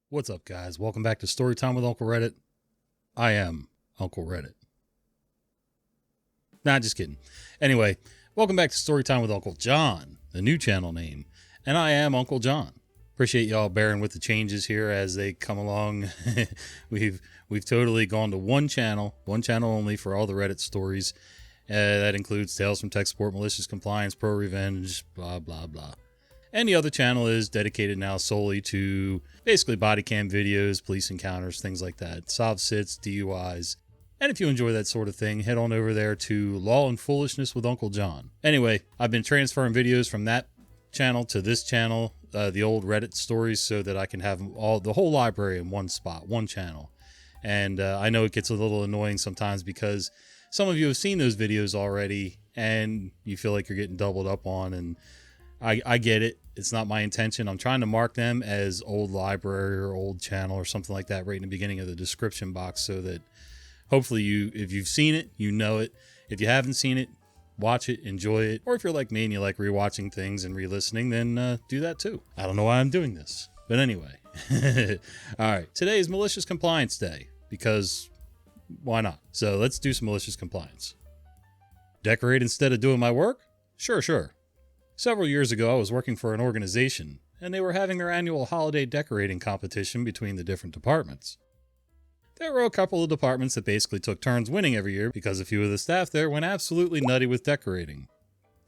What's up, guys? Welcome back to Storytime with Uncle Reddit. I am Uncle Reddit. Nah, just kidding. Anyway, welcome back to Storytime with Uncle John, the new channel name. And I am Uncle John. Appreciate y'all bearing with the changes here as they come along. We've totally gone to one channel only for all the Reddit stories. That includes Tales from Tech Support, Malicious Compliance, Pro Revenge, blah, blah, blah. And the other channel is dedicated now solely to basically body cam videos, police encounters, things like that. Solve sits, DUIs. And if you enjoy that sort of thing, head on over there to Law and Foolishness with Uncle John. Anyway, I've been transferring videos from that channel to this channel, the old Reddit stories, so that I can have the whole library in one spot, one channel. And I know it gets a little annoying sometimes because some of you have seen those videos already and you feel like you're getting doubled up on, and I get it. It's not my intention. I'm trying to mark them as old library or old channel or something like that right in the beginning of the description box so that hopefully if you've seen it, you know it. If you haven't seen it, watch it, enjoy it. Or if you're like me and you like rewatching things and re-listening, then do that too. I don't know why I'm doing this. But anyway. All right. Today is Malicious Compliance Day because why not? So let's do some malicious compliance. Decorate instead of doing my work? Sure. Several years ago, I was working for an organization, and they were having their annual holiday decorating competition between the different departments. There were a couple of departments that basically took turns winning every year because a few of the staff there went absolutely nutty with decorating.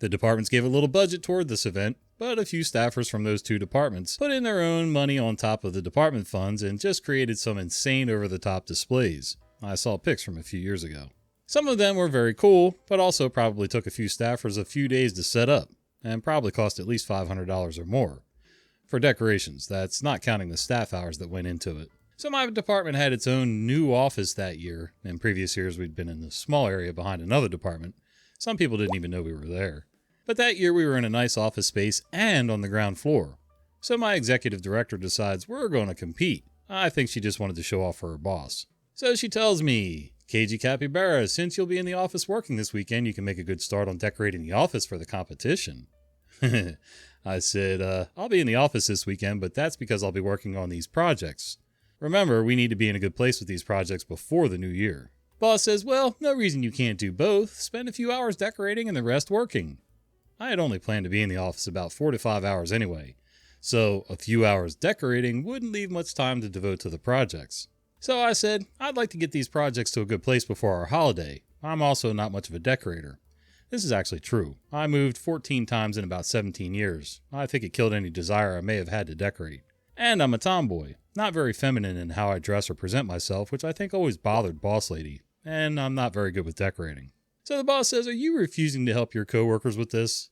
The departments gave a little budget toward this event, but a few staffers from those two departments put in their own money on top of the department funds and just created some insane over-the-top displays. I saw pics from a few years ago. Some of them were very cool, but also probably took a few staffers a few days to set up, and probably cost at least $500 or more. For decorations, that's not counting the staff hours that went into it. So my department had its own new office that year. In previous years, we'd been in a small area behind another department. Some people didn't even know we were there. But that year we were in a nice office space and on the ground floor. So my executive director decides we're going to compete. I think she just wanted to show off for her boss. So she tells me, KG Capybara, since you'll be in the office working this weekend, you can make a good start on decorating the office for the competition. I said, I'll be in the office this weekend, but that's because I'll be working on these projects. Remember, we need to be in a good place with these projects before the new year. Boss says, well, no reason you can't do both. Spend a few hours decorating and the rest working. I had only planned to be in the office about 4 to 5 hours anyway, so a few hours decorating wouldn't leave much time to devote to the projects. So I said, I'd like to get these projects to a good place before our holiday. I'm also not much of a decorator. This is actually true. I moved 14 times in about 17 years. I think it killed any desire I may have had to decorate. And I'm a tomboy, not very feminine in how I dress or present myself, which I think always bothered Boss Lady, and I'm not very good with decorating. So the boss says, are you refusing to help your coworkers with this?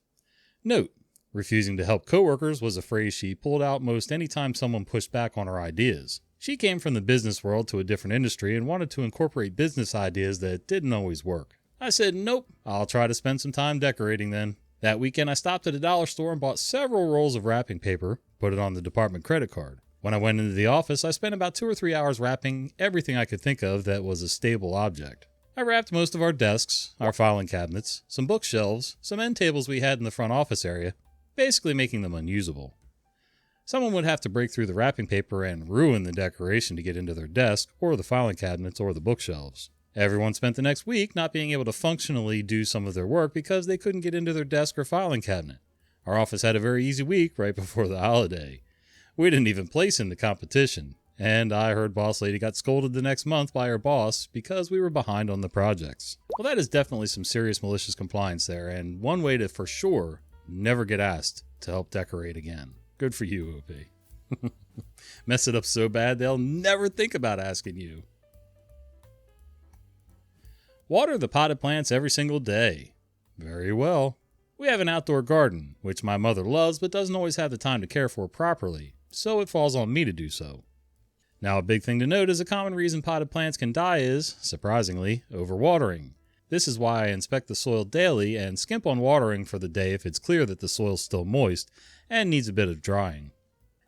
Note, refusing to help coworkers was a phrase she pulled out most any time someone pushed back on her ideas. She came from the business world to a different industry and wanted to incorporate business ideas that didn't always work. I said, nope, I'll try to spend some time decorating then. That weekend I stopped at a dollar store and bought several rolls of wrapping paper, put it on the department credit card. When I went into the office, I spent about 2 or 3 hours wrapping everything I could think of that was a stable object. I wrapped most of our desks, our filing cabinets, some bookshelves, some end tables we had in the front office area, basically making them unusable. Someone would have to break through the wrapping paper and ruin the decoration to get into their desk, or the filing cabinets, or the bookshelves. Everyone spent the next week not being able to functionally do some of their work because they couldn't get into their desk or filing cabinet. Our office had a very easy week right before the holiday. We didn't even place in the competition, and I heard Boss Lady got scolded the next month by her boss because we were behind on the projects. Well, that is definitely some serious malicious compliance there, and one way to for sure never get asked to help decorate again. Good for you, OP. Mess it up so bad they'll never think about asking you. Water the potted plants every single day. Very well. We have an outdoor garden, which my mother loves but doesn't always have the time to care for properly, so it falls on me to do so. Now, a big thing to note is a common reason potted plants can die is, surprisingly, overwatering. This is why I inspect the soil daily and skimp on watering for the day if it's clear that the soil's still moist and needs a bit of drying.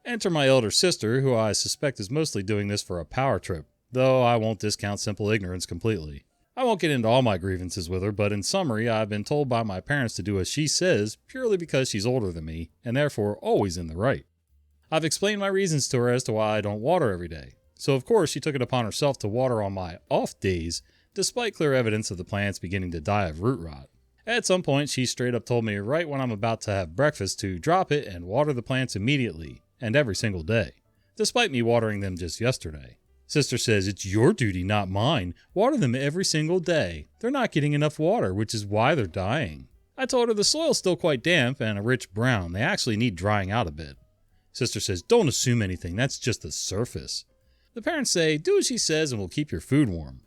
Enter my elder sister, who I suspect is mostly doing this for a power trip, though I won't discount simple ignorance completely. I won't get into all my grievances with her, but in summary, I've been told by my parents to do as she says purely because she's older than me, and therefore always in the right. I've explained my reasons to her as to why I don't water every day. So of course she took it upon herself to water on my off days, despite clear evidence of the plants beginning to die of root rot. At some point she straight up told me right when I'm about to have breakfast to drop it and water the plants immediately, and every single day, despite me watering them just yesterday. Sister says, "It's your duty, not mine. Water them every single day. They're not getting enough water, which is why they're dying." I told her the soil's still quite damp and a rich brown. They actually need drying out a bit. Sister says, "Don't assume anything. That's just the surface." The parents say, "Do as she says and we'll keep your food warm."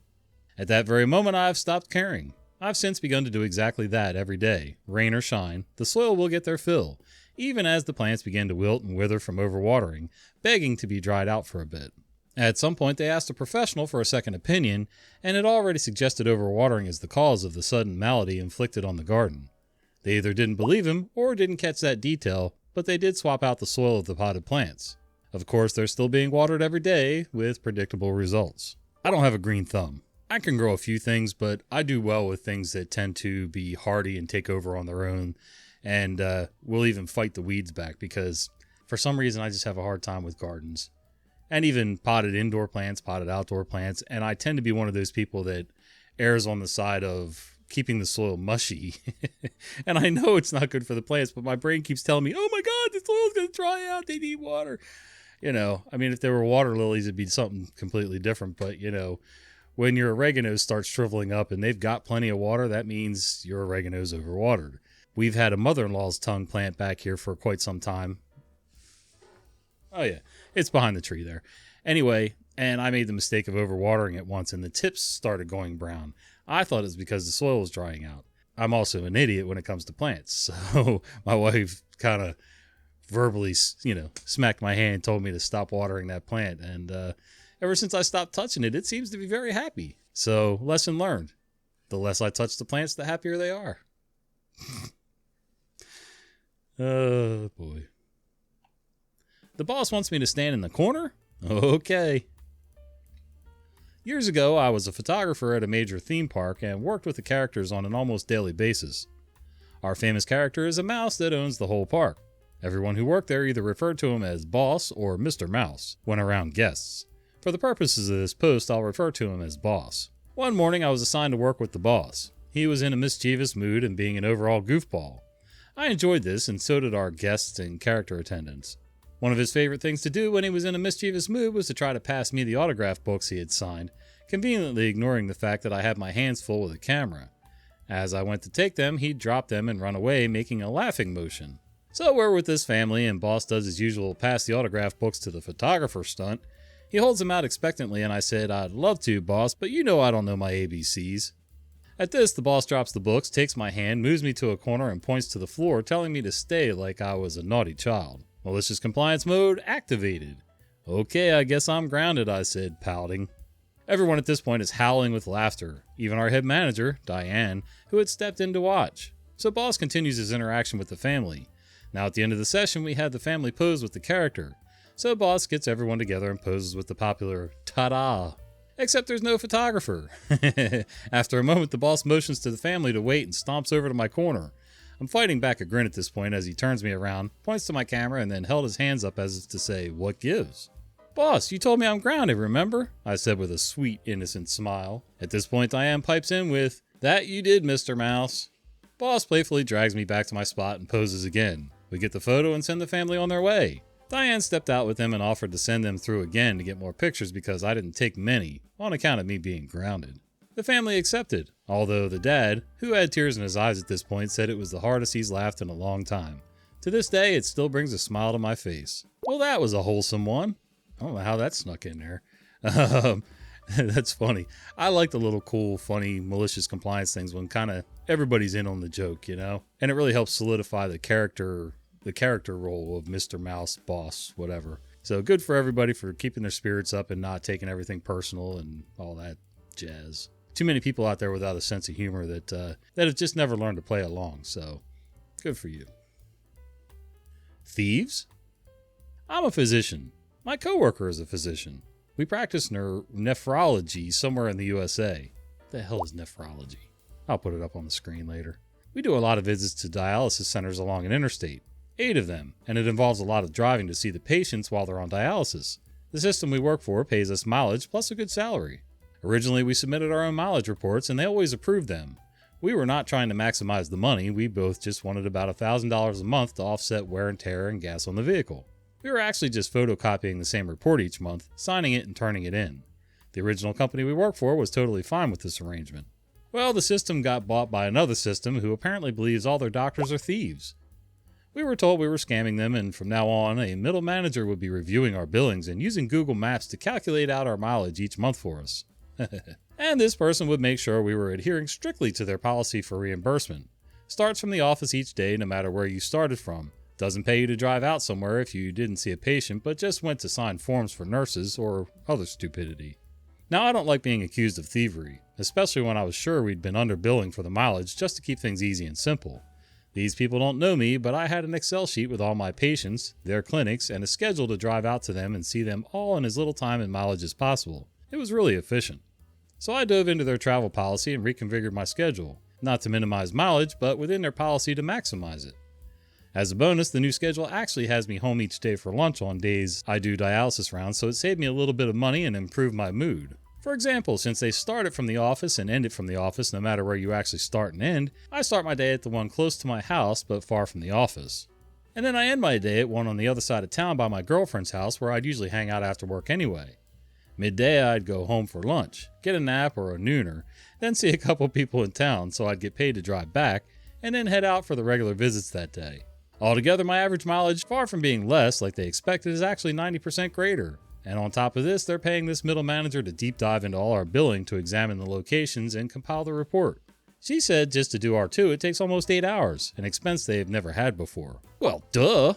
At that very moment, I've stopped caring. I've since begun to do exactly that every day. Rain or shine, the soil will get their fill, even as the plants begin to wilt and wither from overwatering, begging to be dried out for a bit. At some point, they asked a professional for a second opinion, and had already suggested overwatering as the cause of the sudden malady inflicted on the garden. They either didn't believe him or didn't catch that detail, but they did swap out the soil of the potted plants. Of course, they're still being watered every day with predictable results. I don't have a green thumb. I can grow a few things, but I do well with things that tend to be hardy and take over on their own, and will even fight the weeds back because for some reason I just have a hard time with gardens. And even potted indoor plants, potted outdoor plants, and I tend to be one of those people that errs on the side of keeping the soil mushy. And I know it's not good for the plants, but my brain keeps telling me, "Oh my God, the soil's going to dry out, they need water." You know, I mean, if they were water lilies, it'd be something completely different, but you know, when your oregano starts shriveling up and they've got plenty of water, that means your oregano's overwatered. We've had a mother-in-law's tongue plant back here for quite some time. Oh yeah, it's behind the tree there. Anyway, and I made the mistake of overwatering it once and the tips started going brown. I thought it was because the soil was drying out. I'm also an idiot when it comes to plants. So my wife kind of verbally, smacked my hand and told me to stop watering that plant. And ever since I stopped touching it, it seems to be very happy. So lesson learned. The less I touch the plants, the happier they are. Oh boy. The boss wants me to stand in the corner? Okay. Years ago, I was a photographer at a major theme park and worked with the characters on an almost daily basis. Our famous character is a mouse that owns the whole park. Everyone who worked there either referred to him as Boss or Mr. Mouse when around guests. For the purposes of this post, I'll refer to him as Boss. One morning, I was assigned to work with the boss. He was in a mischievous mood and being an overall goofball. I enjoyed this, and so did our guests and character attendants. One of his favorite things to do when he was in a mischievous mood was to try to pass me the autograph books he had signed, conveniently ignoring the fact that I had my hands full with a camera. As I went to take them, he'd drop them and run away, making a laughing motion. So we're with this family, and Boss does his usual pass the autograph books to the photographer stunt. He holds them out expectantly, and I said, "I'd love to, Boss, but you know I don't know my ABCs. At this, the boss drops the books, takes my hand, moves me to a corner, and points to the floor, telling me to stay like I was a naughty child. Malicious compliance mode activated. "Okay, I guess I'm grounded," I said, pouting. Everyone at this point is howling with laughter, even our head manager, Diane, who had stepped in to watch. So Boss continues his interaction with the family. Now at the end of the session, we had the family pose with the character. So Boss gets everyone together and poses with the popular ta-da. Except there's no photographer. After a moment, the boss motions to the family to wait and stomps over to my corner. I'm fighting back a grin at this point as he turns me around, points to my camera, and then held his hands up as if to say, "What gives?" "Boss, you told me I'm grounded, remember?" I said with a sweet, innocent smile. At this point, Diane pipes in with, "That you did, Mr. Mouse." Boss playfully drags me back to my spot and poses again. We get the photo and send the family on their way. Diane stepped out with them and offered to send them through again to get more pictures because I didn't take many, on account of me being grounded. The family accepted, although the dad, who had tears in his eyes at this point, said it was the hardest he's laughed in a long time. To this day, it still brings a smile to my face. Well, that was a wholesome one. I don't know how that snuck in there. That's funny. I like the little cool, funny, malicious compliance things when kind of everybody's in on the joke, you know? And it really helps solidify the character role of Mr. Mouse, Boss, whatever. So good for everybody for keeping their spirits up and not taking everything personal and all that jazz. Too many people out there without a sense of humor that have just never learned to play along, so good for you. Thieves? I'm a physician. My coworker is a physician. We practice nephrology somewhere in the USA. What the hell is nephrology? I'll put it up on the screen later. We do a lot of visits to dialysis centers along an interstate. 8 of them, and it involves a lot of driving to see the patients while they're on dialysis. The system we work for pays us mileage plus a good salary. Originally, we submitted our own mileage reports, and they always approved them. We were not trying to maximize the money, we both just wanted about $1,000 a month to offset wear and tear and gas on the vehicle. We were actually just photocopying the same report each month, signing it and turning it in. The original company we worked for was totally fine with this arrangement. Well, the system got bought by another system who apparently believes all their doctors are thieves. We were told we were scamming them, and from now on, a middle manager would be reviewing our billings and using Google Maps to calculate out our mileage each month for us. And this person would make sure we were adhering strictly to their policy for reimbursement. Starts from the office each day no matter where you started from. Doesn't pay you to drive out somewhere if you didn't see a patient but just went to sign forms for nurses or other stupidity. Now, I don't like being accused of thievery, especially when I was sure we'd been underbilling for the mileage just to keep things easy and simple. These people don't know me, but I had an Excel sheet with all my patients, their clinics, and a schedule to drive out to them and see them all in as little time and mileage as possible. It was really efficient. So I dove into their travel policy and reconfigured my schedule, not to minimize mileage, but within their policy to maximize it. As a bonus, the new schedule actually has me home each day for lunch on days I do dialysis rounds, so it saved me a little bit of money and improved my mood. For example, since they start it from the office and end it from the office no matter where you actually start and end, I start my day at the one close to my house but far from the office. And then I end my day at one on the other side of town by my girlfriend's house where I'd usually hang out after work anyway. Midday, I'd go home for lunch, get a nap or a nooner, then see a couple people in town so I'd get paid to drive back, and then head out for the regular visits that day. Altogether, my average mileage, far from being less like they expected, is actually 90% greater. And on top of this, they're paying this middle manager to deep dive into all our billing to examine the locations and compile the report. She said just to do R2 it takes almost 8 hours, an expense they've never had before. Well, duh!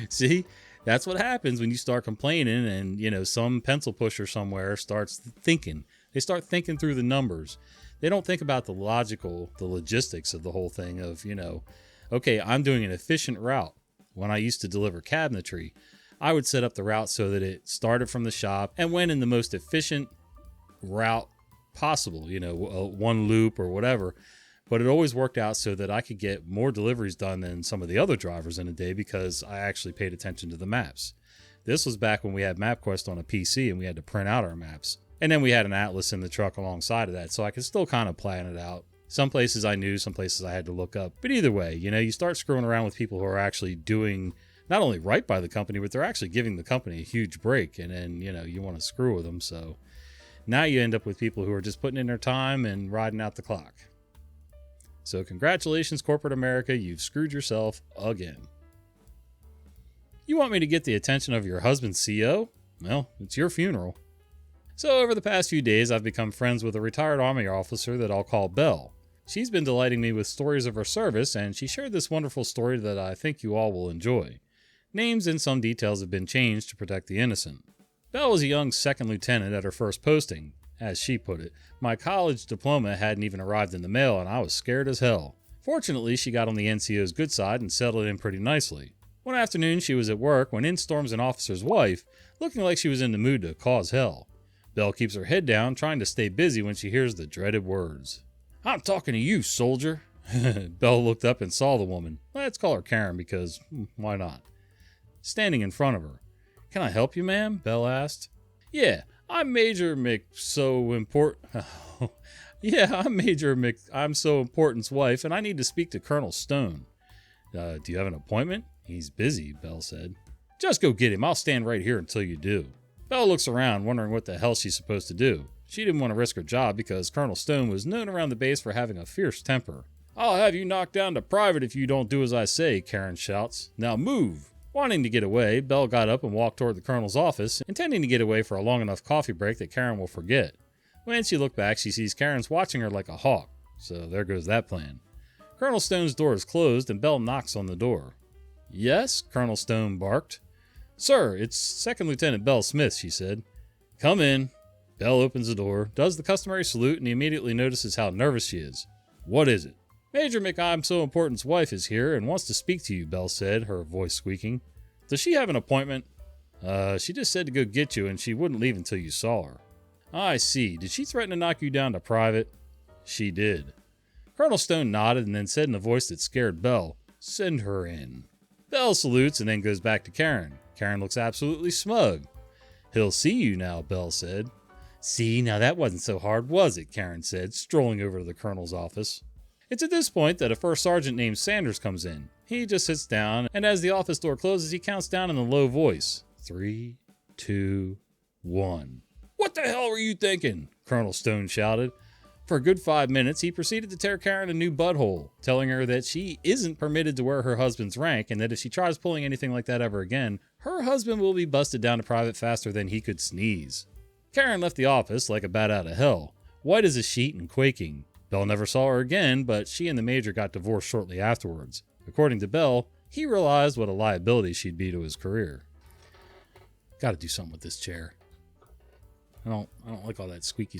See? That's what happens when you start complaining and, some pencil pusher somewhere starts thinking. They start thinking through the numbers. They don't think about the logistics of the whole thing of, okay, I'm doing an efficient route. When I used to deliver cabinetry, I would set up the route so that it started from the shop and went in the most efficient route possible, one loop or whatever. But it always worked out so that I could get more deliveries done than some of the other drivers in a day because I actually paid attention to the maps. This was back when we had MapQuest on a PC and we had to print out our maps. And then we had an atlas in the truck alongside of that, so I could still kind of plan it out. Some places I knew, some places I had to look up. But either way, you start screwing around with people who are actually doing not only right by the company, but they're actually giving the company a huge break. And then, you want to screw with them. So now you end up with people who are just putting in their time and riding out the clock. So congratulations, corporate America, you've screwed yourself again. You want me to get the attention of your husband's CO? Well, it's your funeral. So over the past few days, I've become friends with a retired Army officer that I'll call Belle. She's been delighting me with stories of her service, and she shared this wonderful story that I think you all will enjoy. Names and some details have been changed to protect the innocent. Belle was a young second lieutenant at her first posting. As she put it, my college diploma hadn't even arrived in the mail and I was scared as hell. Fortunately, she got on the NCO's good side and settled in pretty nicely. One afternoon, she was at work when in storms an officer's wife, looking like she was in the mood to cause hell. Belle keeps her head down, trying to stay busy when she hears the dreaded words. "I'm talking to you, soldier." Belle looked up and saw the woman. Let's call her Karen because why not? Standing in front of her. "Can I help you, ma'am?" Belle asked. "Yeah. I'm Major I'm so important's wife, and I need to speak to Colonel Stone." Do you have an appointment?" "He's busy," Belle said. "Just go get him. I'll stand right here until you do." Belle looks around, wondering what the hell she's supposed to do. She didn't want to risk her job because Colonel Stone was known around the base for having a fierce temper. "I'll have you knocked down to private if you don't do as I say," Karen shouts. "Now move." Wanting to get away, Belle got up and walked toward the colonel's office, intending to get away for a long enough coffee break that Karen will forget. When she looked back, she sees Karen's watching her like a hawk, so there goes that plan. Colonel Stone's door is closed and Belle knocks on the door. "Yes?" Colonel Stone barked. "Sir, it's Second Lieutenant Belle Smith," she said. "Come in." Belle opens the door, does the customary salute, and he immediately notices how nervous she is. "What is it?" "Major McI'm-so-important's wife is here and wants to speak to you," Belle said, her voice squeaking. "Does she have an appointment?" She just said to go get you and she wouldn't leave until you saw her." "I see. Did she threaten to knock you down to private?" "She did." Colonel Stone nodded and then said in a voice that scared Belle, "Send her in." Belle salutes and then goes back to Karen. Karen looks absolutely smug. He'll see you now, Belle said. See, now that wasn't so hard, was it? Karen said, strolling over to the colonel's office. It's at this point that a first sergeant named Sanders comes in. He just sits down, and as the office door closes, he counts down in a low voice. 3, 2, 1. What the hell were you thinking? Colonel Stone shouted. For a good 5 minutes, he proceeded to tear Karen a new butthole, telling her that she isn't permitted to wear her husband's rank, and that if she tries pulling anything like that ever again, her husband will be busted down to private faster than he could sneeze. Karen left the office like a bat out of hell, white as a sheet and quaking. Belle never saw her again, but she and the major got divorced shortly afterwards. According to Belle, he realized what a liability she'd be to his career. Gotta do something with this chair. I don't like all that squeaky.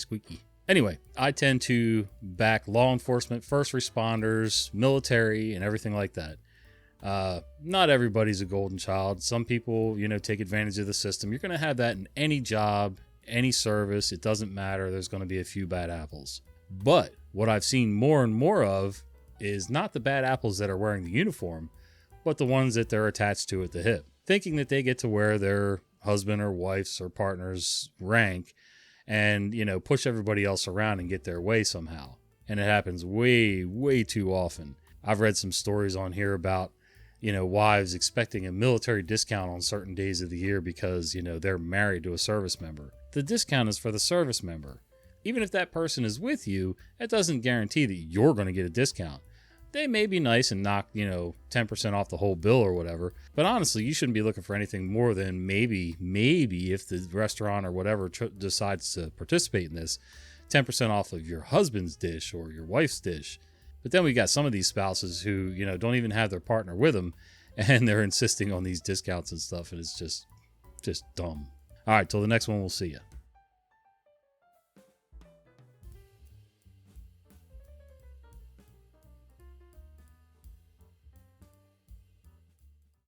Anyway, I tend to back law enforcement, first responders, military, and everything like that. Not everybody's a golden child. Some people, take advantage of the system. You're going to have that in any job, any service. It doesn't matter. There's going to be a few bad apples. But what I've seen more and more of is not the bad apples that are wearing the uniform, but the ones that they're attached to at the hip, thinking that they get to wear their husband or wife's or partner's rank and, push everybody else around and get their way somehow. And it happens way, way too often. I've read some stories on here about, wives expecting a military discount on certain days of the year because, they're married to a service member. The discount is for the service member. Even if that person is with you, that doesn't guarantee that you're going to get a discount. They may be nice and knock, 10% off the whole bill or whatever. But honestly, you shouldn't be looking for anything more than maybe if the restaurant or whatever decides to participate in this, 10% off of your husband's dish or your wife's dish. But then we got some of these spouses who, don't even have their partner with them, and they're insisting on these discounts and stuff, and it's just dumb. All right, till the next one, we'll see you.